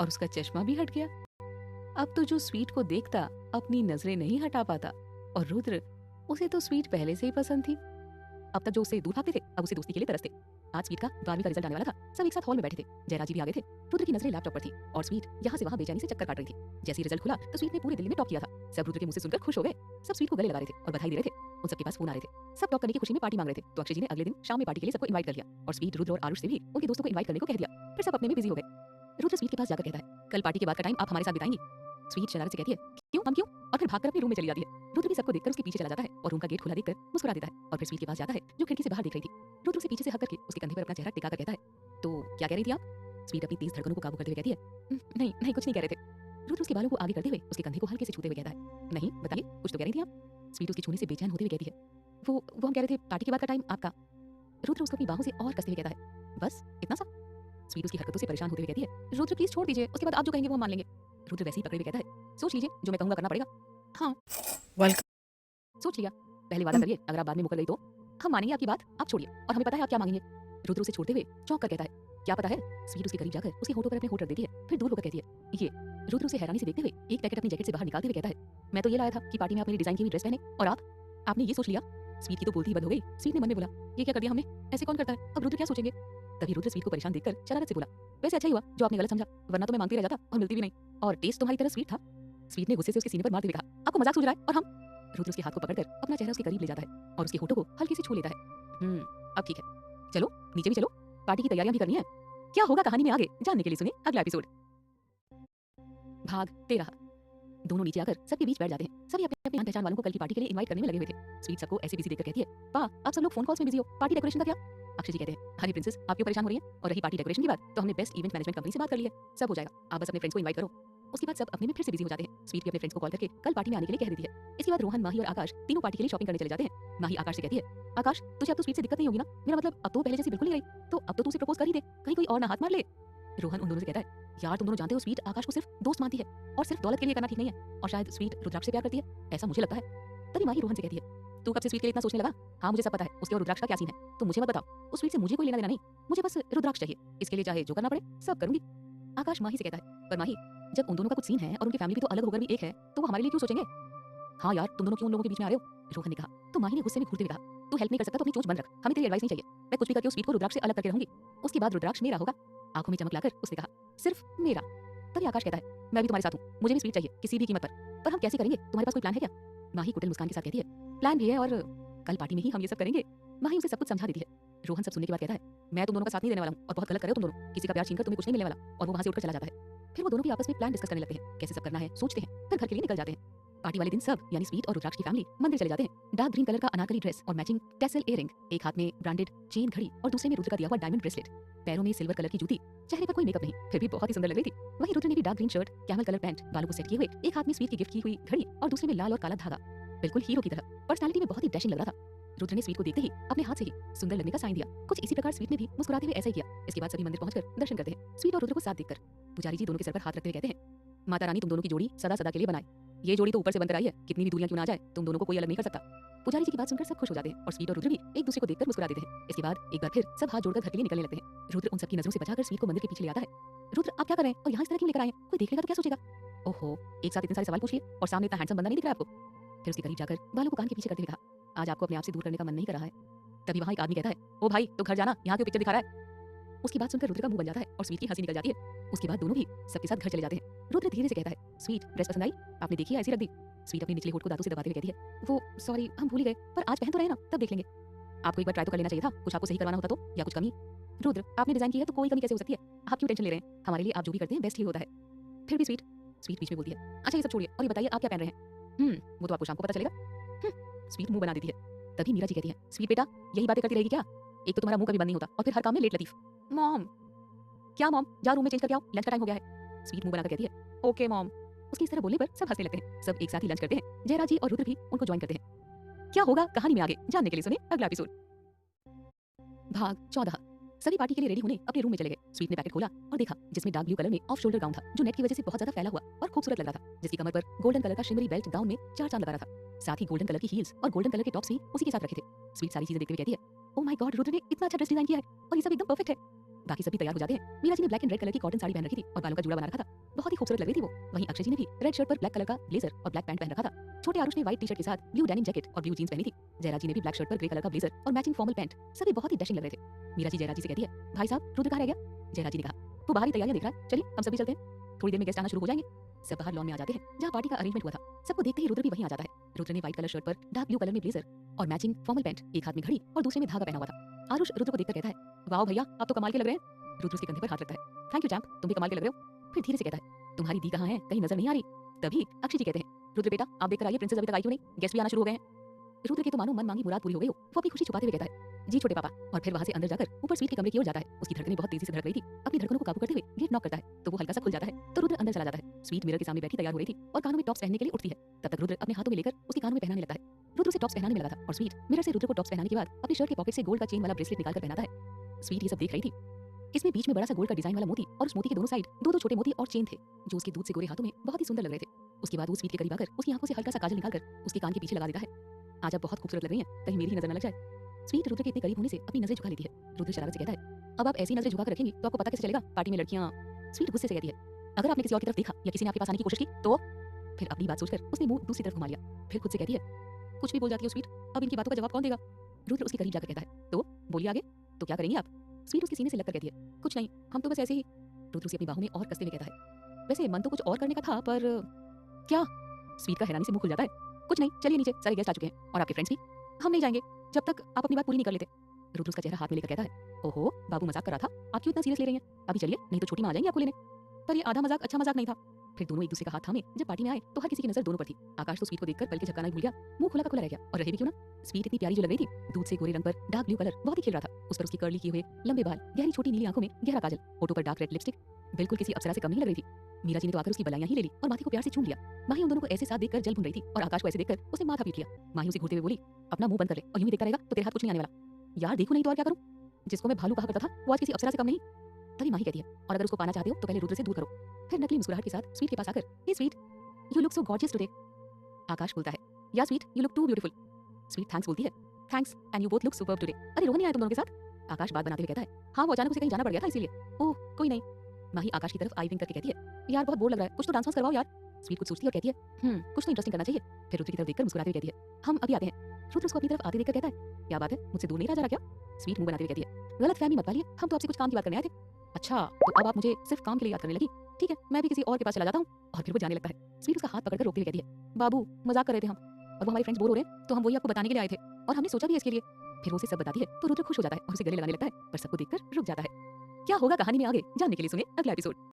और उसका चश्मा भी हट गया। अब तो जो स्वीट को देखता अपनी नजरें नहीं हटा पाता, और रुद्र, उसे तो स्वीट पहले से ही पसंद थी। अब तक जो उससे दूर भागते थे अब उसे दोस्ती के लिए तरसते। आज स्वीट का 12वीं का रिजल्ट आने वाला था। सब एक साथ हॉल में बैठे थे। जयराज जी भी आ गए थे। रुद्र की नजरें लैपटॉप पर थी और स्वीट यहाँ से वहाँ बेचैनी से चक्कर काट रही थी। जैसे ही रिजल्ट खुला तो स्वीट ने पूरे दिल्ली में टॉप किया था। सब रुद्र के मुंह से सुनकर खुश हो गए। सब स्वीट को गले लगा रहे थे और बधाई दे रहे थे। उन सबके पास फोन आ रहे थे। सब टॉप करने की खुशी में पार्टी मांग रहे थे। तो अक्षय जी ने अगले दिन शाम में पार्टी के लिए सबको इनवाइट कर लिया और स्वीट, रुद्र और आरुष से भी उनके दोस्तों को इनवाइट करने को कह दिया। फिर सब अपने में बिजी हो गए। रुद्र स्वीट के पास जाकर कहता है, कल पार्टी के बाद का टाइम आप हमारे साथ बिताएंगी। स्वीट शरारत से कहती है, क्यों, हम क्यों, और फिर भागकर अपने रूम में चली जाती है। रुद्र भी सबको देखकर उसके पीछे चला जाता है और रूम का गेट खुला देखकर मुस्कुरा देता है और फिर स्वीट के पास जाता है जो खिड़की से बाहर देख रही थी। रुद्र उसे पीछे से हक करके उसके कंधे पर अपना चेहरा टिका कर कहता है, तो क्या कह रही थी आप? स्वीट अपनी तेज धड़कनों को काबू करते हुए कहती है, नहीं नहीं, कुछ नहीं कह रहे थे। रुद्र उसके बालों को आगे करते हुए उसके कंधे को हल्के से छूते हुए कहता है, नहीं बताइए, कुछ तो कह रही थी आप। स्वीट उसके छूने से बेचैन होते हुए कहती है, वो हम कह रहे थे पार्टी के बाद का टाइम आपका। रुद्र उसको अपनी बाहों से और कसते हुए कहता है, बस इतना सा? स्वीट उसकी हरकतों से परेशान होते हुए कहती है, रुद्र प्लीज छोड़ दीजिए, उसके बाद आप जो कहेंगे वो हम मान लेंगे। रुद्र वैसे ही पकड़े हुए कहता है, सोच लीजिए, जो मैं कहूंगा करना पड़ेगा। हाँ, वेलकम। सोच लिया, पहले वादा करिए, अगर आप बाद में मुकर गई तो हम मानेंगे आपकी बात, आप छोड़िए, और हमें पता है आप क्या मांगेंगे। रुद्र उसे छोड़ते हुए चौंक कर कहता है, क्या पता है? स्वीट उसके करीब जाकर उसके होठों पर अपने होठ रख देती है, फिर दूर होकर कहती है, ये। रुद्र उसे हैरानी से देखते हुए एक पैकेट अपनी जैकेट से बाहर निकालते हुए कहता है, मैं तो ये लाया था कि पार्टी में आप मेरी डिजाइन की हुई ड्रेस पहने, और आपने ये सोच लिया। स्वीट की तो बोलती ही बंद हो गई। स्वीट ने मन में बोला, ये क्या कर दिया हमने, ऐसे कौन करता है, अब रुद्र क्या सोचेंगे। तभी रुद्र स्वीट को परेशान देखकर शरारत से बोला, वैसे अच्छा ही हुआ जो आपने गलत समझा, वरना तो मैं मांगती रह जाता और मिलती भी नहीं, और टेस्ट तुम्हारी तरह स्वीट था। स्वीट ने गुस्से से उसके सीने पर मारते हुए कहा, आपको मजाक सूझ रहा है, और हम। रुद्र उसके हाथ को पकड़कर अपना चेहरा उसके करीब ले जाता है और उसके होठों को हल्के से छू लेता है। अब ठीक है, चलो नीचे भी चलो, पार्टी की तैयारियां भी करनी है। क्या होगा कहानी में आगे जानने के लिए सुने अगला एपिसोड। भाग 13। दोनों नीचे आकर सबके बीच बैठ जाते हैं। सभी अपने अपने पहचान वालों को कल की पार्टी के लिए इनवाइट करने में लगे हुए थे। स्वीट सबको ऐसे बिजी देखकर कहती है, पा आप सब लोग फोन कॉल्स में बिजी हो, पार्टी डेकोरेशन का क्या? अक्षय जी कहते हैं, अरे प्रिंसेस, आप क्यों परेशान हो रही हैं? और रही पार्टी डेकोरेशन की बात, तो हमने बेस्ट इवेंट मैनेजमेंट कंपनी से बात कर ली है, सब हो जाएगा, आप बस अपने फ्रेंड्स को इनवाइट करो। उसके बाद सब अपने में फिर से बिजी हो जाते हैं। स्वीट भी अपने फ्रेंड्स को कॉल करके कल पार्टी में आने के लिए कह देती है। इसके बाद रोहन, माही और आकाश तीनों पार्टी के लिए शॉपिंग करने चले जाते हैं। माही आकाश से कहती है, आकाश तुझे अब तो स्वीट से दिक्कत नहीं होगी ना? मेरा मतलब अब तो पहले जैसी बिल्कुल नहीं रही, तो अब तो तू उसे प्रपोज कर ही दे, कहीं कोई और ना हाथ मार ले। रोहन उन दोनों से कहता है, यार तुम दोनों जानते हो स्वीट आकाश को सिर्फ दोस्त मानती है और सिर्फ दौलत के लिए करना ठीक नहीं है, और शायद स्वीट रुद्राक्ष से प्यार करती है, ऐसा मुझे लगता है। तभी माही रोहन से कहती है, तू कब से स्वीट के लिए इतना सोचने लगा? हाँ मुझे सब पता है उसके और रुद्राक्ष का क्या सीन है, तो मुझे मत बताओ। उस स्वीट से मुझे कोई लेना देना नहीं, मुझे बस रुद्राक्ष चाहिए, इसके लिए चाहे जो करना पड़े सब करूंगी। आकाश माही से कहता है, पर माही जब उन दोनों का कुछ सीन है और उनकी फैमिली भी तो अलग होकर भी एक है, तो वो हमारे लिए क्यों सोचेंगे? हाँ यार तुम दोनों क्यों उन लोगों के बीच में आ रहे हो? रोहन ने कहा। तो माही ने गुस्से में घूरते हुए कहा, तू हेल्प नहीं कर सकता तो अपनी चोंच बंद रख, हमें तेरी एडवाइस नहीं चाहिए, मैं कुछ भी करके उस स्वीट को रुद्राक्ष से अलग करके रहूंगी, उसके बाद रुद्राक्ष मेरा होगा। आंखों में चमक लाकर उसने कहा, सिर्फ मेरा? तभी आकाश कहता है, मैं भी तुम्हारे साथ हूँ, मुझे भी स्वीट चाहिए किसी भी कीमत पर हम कैसे करेंगे, तुम्हारे पास कोई प्लान है क्या? माही कुटिल मुस्कान के साथ कहती है, प्लान भी है, और कल पार्टी में ही हम ये सब करेंगे। माही उसे सब कुछ समझा देती है। रोहन सब सुनने के बाद कहता है, मैं तुम दोनों का साथ नहीं देने वाला हूँ, और बहुत गलत कर रहे हो तुम दोनों, किसी का प्यार छीनकर तुम्हें कुछ नहीं मिलने वाला, और वो वहाँ से उठकर चला जाता है। फिर वो दोनों भी आपस में प्लान डिस्कस करने लगते हैं, कैसे सब करना है सोचते हैं, फिर घर के लिए निकल जाते हैं। पार्टी वाले दिन सब यानी स्वीट और रुद्राक्ष की फैमिली मंदिर चले जाते हैं। डार्क ग्रीन कलर का अनारकली ड्रेस और मैचिंग टेसल इयररिंग, एक हाथ में ब्रांडेड चेन घड़ी और दूसरे में रुद्र का दिया हुआ डायमंड ब्रेसलेट, पैरों में सिल्वर कलर की जूती, चेहरे पर कोई मेकअप नहीं, फिर भी बहुत ही सुंदर लग रही थी। वहीं रुद्र ने भी dark green shirt, camel colour pant, बालों को सेट किए हुए, एक हाथ में स्वीट की गिफ्ट की हुई घड़ी और दूसरे में लाल और काला धागा, बिल्कुल हीरो की तरह पर्सनालिटी में बहुत ही डैशिंग लग रहा था। रुद्र ने स्वीट को देखते ही अपने हाथ से ही सुंदर लगने का साइन दिया। कुछ इसी प्रकार स्वीट ने भी मुस्कुराते हुए ऐसा ही किया। इसके बाद सभी मंदिर पहुंचकर दर्शन करते हैं। स्वीट और रुद्र को साथ देखकर पुजारी जी दोनों के सर पर हाथ रखते हुए कहते हैं, माता रानी तुम दोनों की जोड़ी सदा सदा के लिए बनाए, ये जोड़ी तो ऊपर से बनकर आई है, कितनी भी दूरियां क्यों ना आ जाए तुम दोनों को कोई अलग नहीं कर सकता। पुजारी जी की बात सुनकर सब खुश हो जाते हैं और स्वीट और रुद्र भी एक दूसरे को देखकर मुस्कुरा देते हैं। इसके बाद एक बार फिर सब हाथ जोड़कर घर के लिए निकलने लगते हैं। रुद्र उन सबकी नजरों से बचाकर स्वीट को मंदिर के पीछे ले आता है। रुद्र आप क्या कर रहे हैं और यहाँ इस तरह क्यों लेकर आए हैं? कोई देखेगा तो क्या सोचेगा? ओहो, एक साथ इतने सारे सवाल पूछिए और सामने इतना हैंडसम बंदा नहीं दिख रहा है आपको? फिर उसके करीब जाकर बालों को कान के पीछे करते हुए कहा, आज आपको अपने आप से दूर करने का मन नहीं कर रहा है? तभी वहाँ एक आदमी कहता है, ओ भाई तो घर जाना, यहाँ क्यों पिक्चर दिखा रहा है? उसकी बात सुनकर रुद्र का मुंह बन जाता है और स्वीट की हंसी निकल जाती है। उसके बाद दोनों भी सबके साथ घर चले जाते हैं। रुद्र धीरे से कहता है, स्वीट ड्रेस पसंद आई? आपने देखी है ऐसी रख दी? स्वीट अपने निचले होठ को दांतों से दबाते हुए कहती है, वो सॉरी हम भूल ही गए, पर आज पहन तो रहे ना, तब देख लेंगे। आपको एक बार ट्राई तो कर लेना चाहिए था, कुछ आपको सही करवाना होता तो, या कुछ कमी? रुद्र आपने डिजाइन की है तो कोई कमी कैसे हो सकती है, आप क्यों टेंशन ले रहे हैं, हमारे लिए आप जो भी करते हैं बेस्ट ही होता है। फिर भी स्वीट बीच में बोलती है, अच्छा ये सब छोड़िए और ये बताइए आप क्या पहन रहे हैं? वो तो आपको शाम को पता चलेगा। स्वीट मुंह बना देती है। तभी मीरा जी कहती है, स्वीट बेटा यही बातें करती रहेगी क्या? एक तो तुम्हारा मुंह कभी बंद नहीं होता और फिर हर काम में लेट लतीफ। मॉम, क्या मॉम, जा रूम में चेंज करके आओ, लंच का टाइम हो गया है। स्वीट मुंह बनाकर कहती है, ओके मॉम। उसकी इस तरह बोलने पर सब हंसने लगते हैं। सब एक साथ ही लंच करते हैं। जयराज जी और रुद्र भी उनको ज्वाइन करते हैं। क्या होगा कहानी में आगे जानने के लिए सुने अगला एपिसोड। भाग 14। सभी पार्टी के लिए रेडी होने अपने रूम में चले गए। स्वीट ने पैकेट खोला और देखा जिसमें डार्क ब्लू कलर में ऑफ शोल्डर गाउन था, जो नेट की वजह से बहुत ज्यादा फैला हुआ और खूबसूरत लग रहा था, जिसकी कमर पर गोल्डन कलर का शिमरी बेल्ट गाउन में चार चांद लगा रहा था। साथ ही गोल्डन कलर की हील्स और गोल्डन कलर के टॉप्स भी उसी के साथ रखे थे। स्वीट सारी चीजें देखते हुए कहती है, ओह माय गॉड, रुद्र ने इतना अच्छा ड्रेस डिजाइन किया है और ये सब एकदम परफेक्ट है। बाकी सभी तैयार हो जाते हैं। मीरा जी ने ब्लैक एंड रेड कलर की कॉटन साड़ी पहन रखी थी और बालों का जूड़ा बना रखा था। बहुत ही खूबसूरत लग रही थी वो। वहीं अक्षय जी ने भी रेड शर्ट पर ब्लैक कलर का ब्लेजर और ब्लैक पैंट पहन रखा था। छोटे आरुष ने व्हाइट टी शर्ट के साथ ब्लू डेनिम जैकेट और ब्लू जींस पहनी थी। जयराज जी ने भी ब्लैक शर्ट पर ग्रे कलर का ब्लेजर और मैचिंग फॉर्मल पैंट। सभी बहुत ही डैशिंग लग रहे थे। मीरा जी जयराज जी से कहती है, भाई साहब रुद्र कहाँ रह गया? जयराज जी ने कहा, तू बाहर ही तैयारियां देख रहा है, चलिए हम सभी चलते हैं, थोड़ी देर में गेस्ट आना शुरू हो जाएंगे। सब बाहर लॉन में आ जाते हैं जहाँ पार्टी का अरेंजमेंट हुआ था। सबको देखते ही रुद्र भी वहीं आ जाता है। रुद्र ने व्हाइट कलर शर्ट पर डार्क ब्लू कलर में ब्लेजर और मैचिंग फॉर्मल पैंट, एक हाथ में घड़ी और दूसरे में धागा पहना हुआ था। आरुष रुद्र को देखकर कहता है, वाह भैया आप तो कमाल के लग रहे हैं। रुद्र उसके कंधे पर हाथ रखता है, थैंक यू चैंप, तुम भी कमाल के लग रहे हो। फिर धीरे से कहता है, तुम्हारी दी कहाँ है, कहीं नजर नहीं आ रही। तभी अक्षय जी कहते हैं, रुद्र बेटा आप देखकर आइए, प्रिंसेस अभी तक आई क्यों नहीं, गेस्ट भी आना शुरू हो गए हैं। रुद्र के तो मानो मन मांगी मुराद पूरी हो गई हो। वो अपनी खुशी छुपाते हुए कहता है, जी छोटे पापा, और फिर वहां से अंदर जाकर ऊपर स्वीट के कमरे की ओर जाता है। उसकी धड़कनें बहुत तेजी से धड़क रही थी। अपनी धड़कनों को काबू करते हुए गेट नॉक करता है तो वो हल्का सा खुल जाता है तो रुद्र अंदर चला जाता है। स्वीट मिरर के सामने बैठी तैयार हो रही थी और कानों में टॉप्स पहनने के लिए उठती है। तब तक रुद्र अपने हाथों में लेकर उसके कानों में पहनाने लगता है। रुद्र उसे टॉप्स पहनाने में लगा था और स्वीट मिरर से रुद्र को टॉप्स पहनाने के बाद अपनी शर्ट के पॉकेट से गोल्ड का चेन वाला ब्रेसलेट निकालकर पहनाता है। स्वीट ये सब देख रही थी। इसमें बीच में बड़ा सा गोल्ड का डिजाइन वाला मोती और उस मोती के दोनों साइड दो दो छोटे मोती और चेन थे जो उसके दूध से गोरे हाथों में बहुत ही सुंदर लग रहे थे। उसके बाद वो स्वीट के करीब आकर उसकी आंखों से हल्का सा काजल निकालकर उसके कान के पीछे लगा देता है। आज आप बहुत खूबसूरत लग रही हैं, कहीं मेरी ही नजर न लग जाए। स्वीट रुद्र के इतने करीब होने से अपनी नजरें झुका लेती है। रुद्र शरारत से कहता है, अब आप ऐसी नजरें झुका कर रखेंगी तो आपको पता कैसे चलेगा पार्टी में लड़कियां। स्वीट गुस्से से कहती है, अगर आपने किसी और की तरफ देखा या किसी ने आपके पास आने की कोशिश की तो। फिर अपनी बात सोचकर उसने मुंह दूसरी तरफ घुमा लिया। फिर खुद से कहती है, कुछ भी बोल जाती है स्वीट, अब इनकी बातों का जवाब कौन देगा। रुद्र उसके करीब जाकर कहता है, तो बोलिए आगे, तो क्या करेंगे आप। स्वीट उसके सीने से लगकर कहती है, कुछ नहीं, हम तो बस ऐसे ही। रुद्र उसे अपनी बाहों में और कसते हुए कहता है, वैसे मन तो कुछ और करने का था पर क्या। स्वीट का हैरानी से मुंह खुल जाता है, कुछ नहीं, चलिए नीचे, सारे गेस्ट आ चुके हैं और आपके फ्रेंड्स भी, हम नहीं जाएंगे जब तक आप अपनी बात पूरी नहीं कर लेते। रुद्र उसका चेहरा हाथ में लेकर कहता है, ओहो बाबू मजाक कर रहा था, आप क्यों इतना सीरियस ले रही हैं, अभी चलिए नहीं तो छोटी मां आ जाएंगी आपको लेने। पर ये आधा मजाक अच्छा मजाक नहीं था। फिर दोनों एक दूसरे का हाथ थामे जब पार्टी में आए तो हर किसी की नजर दोनों पर थी। आकाश तो स्वीट को देखकर पलके झपकाना ही भूल गया, मुंह खुला का खुला रह गया और रहे भी क्यों ना। स्वीट इतनी प्यारी जो लग रही थी, दूध से गोरे रंग पर डार्क ब्लू कलर बहुत ही खिल रहा था। उस पर उसकी कर्ली किए हुए लंबे बाल, गहरी छोटी नीली आंखों में गहरा काजल, होठों पर डार्क रेड लिपस्टिक, बिल्कुल किसी अप्सरा से कम नहीं लग रही थी। मीरा जी ने तो आकर उसकी बलाइयां ही ले ली और माथे को प्यार से चूम लिया। माही उन दोनों को ऐसे साथ देखकर जल भुन रही थी और आकाश को ऐसे देखकर उसने माथा पीट लिया। माही उसे घूरते हुए बोली, अपना मुंह बंद कर ले और यूं ही देखता रहेगा तो तेरे हाथ कुछ नहीं आने वाला। यार देखो नहीं तो और क्या करूं, जिसको मैं भालू कहा करता था वो आज किसी अप्सरा से कम नहीं। तभी माही कहती है, और अगर उसको पाना चाहते हो तो पहले रुद्र से दूर करो। फिर नकली मुस्कुराहट के साथ स्वीट के पास आकर, hey Sweet you look so gorgeous today. Akash बोलता है, या Sweet you look too beautiful. Sweet thanks बोलती है, thanks and you both look superb today. अरे रोहन नहीं आया तुम दोनों के साथ। आकाश बात बनाते हुए कहता है, हाँ वो अचानक उसे कहीं जाना पड़ गया था इसीलिए। ओह कोई नहीं। माही आकाश की तरफ आई विंक करके कहती है, यार बहुत बोर लग रहा है, कुछ तो डांस वांस करवाओ यार। स्वीट कुछ सोचती है और कहती है, कुछ तो इंटरेस्टिंग करना चाहिए। फिर रुद्र की तरफ देखकर मुस्कुराते हुए कहती है, हम अभी आते हैं। रुद्र उसको अपनी तरफ आते देखकर कहता है, क्या बात है, मुझसे दूर नहीं रहा जा रहा क्या। स्वीट मुंह बनाते हुए कहती है, गलत फहमी मत पालिए, हम तो आपसे कुछ काम की बात करने आए थे। अच्छा तो अब आप मुझे सिर्फ काम के लिए याद करने लगी, ठीक है मैं भी किसी और के पास चला जाता हूँ। और फिर वो जाने लगता है। स्वीट उसका हाथ पकड़कर रोकते हुए कहती है, बाबू मजाक कर रहे थे हम, और वो हमारे फ्रेंड्स बोर हो रहे हैं तो हम वही आपको बताने के लिए आए थे और हमने सोचा भी इसके लिए। फिर वो उसे सब बताती है तो रुद्र खुश हो जाता है और उसे गले लगाने लगता है, पर सबको देखकर रुक जाता है। क्या होगा कहानी में आगे जानने के लिए सुने अगला एपिसोड।